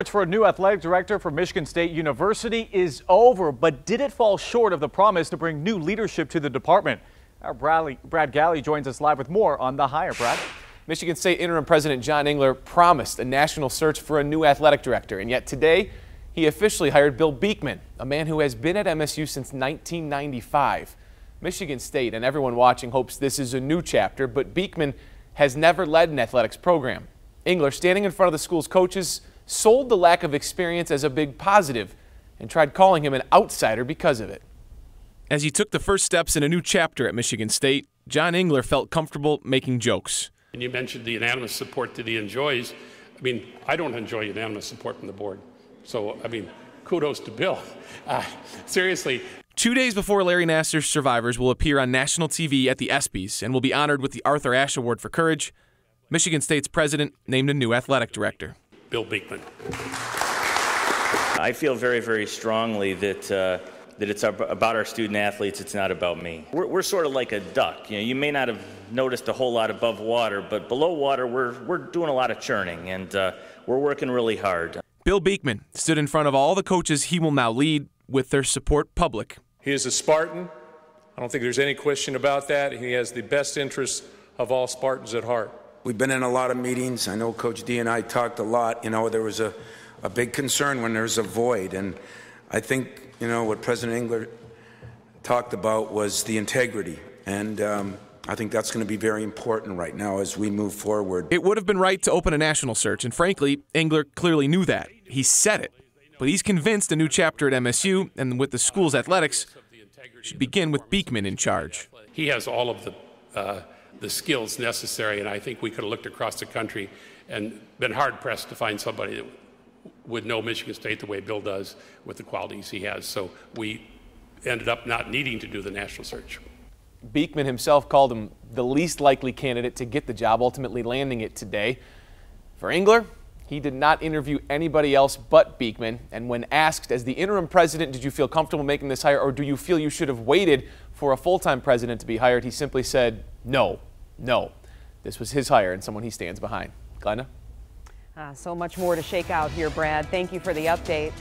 Search for a new athletic director for Michigan State University is over, but did it fall short of the promise to bring new leadership to the department? Our Brad Galley joins us live with more on the hire. Brad. Michigan State interim president John Engler promised a national search for a new athletic director, and yet today he officially hired Bill Beekman, a man who has been at MSU since 1995. Michigan State and everyone watching hopes this is a new chapter, but Beekman has never led an athletics program. Engler, standing in front of the school's coaches, sold the lack of experience as a big positive and tried calling him an outsider because of it. As he took the first steps in a new chapter at Michigan State, John Engler felt comfortable making jokes. And you mentioned the unanimous support that he enjoys. I mean, I don't enjoy unanimous support from the board. So, I mean, kudos to Bill. Seriously. 2 days before Larry Nassar's survivors will appear on national TV at the ESPYs and will be honored with the Arthur Ashe Award for Courage, Michigan State's president named a new athletic director. Bill Beekman. I feel very, very strongly that it's about our student athletes. It's not about me. We're sort of like a duck. You know, you may not have noticed a whole lot above water, but below water, we're doing a lot of churning, and we're working really hard. Bill Beekman stood in front of all the coaches he will now lead with their support public. He is a Spartan. I don't think there's any question about that. He has the best interests of all Spartans at heart. We've been in a lot of meetings. I know Coach D and I talked a lot. You know, there was a big concern when there's a void. And I think, you know, what President Engler talked about was the integrity. And I think that's going to be very important right now as we move forward. It would have been right to open a national search. And frankly, Engler clearly knew that. He said it. But he's convinced a new chapter at MSU and with the school's athletics should begin with Beekman in charge. He has all of the skills necessary, and I think we could have looked across the country and been hard-pressed to find somebody that would know Michigan State the way Bill does with the qualities he has. So we ended up not needing to do the national search. Beekman himself called him the least likely candidate to get the job, ultimately landing it today. For Engler, he did not interview anybody else but Beekman, and when asked as the interim president, did you feel comfortable making this hire, or do you feel you should have waited for a full-time president to be hired, he simply said, no. This was his hire and someone he stands behind. Glenna? So much more to shake out here, Brad. Thank you for the update.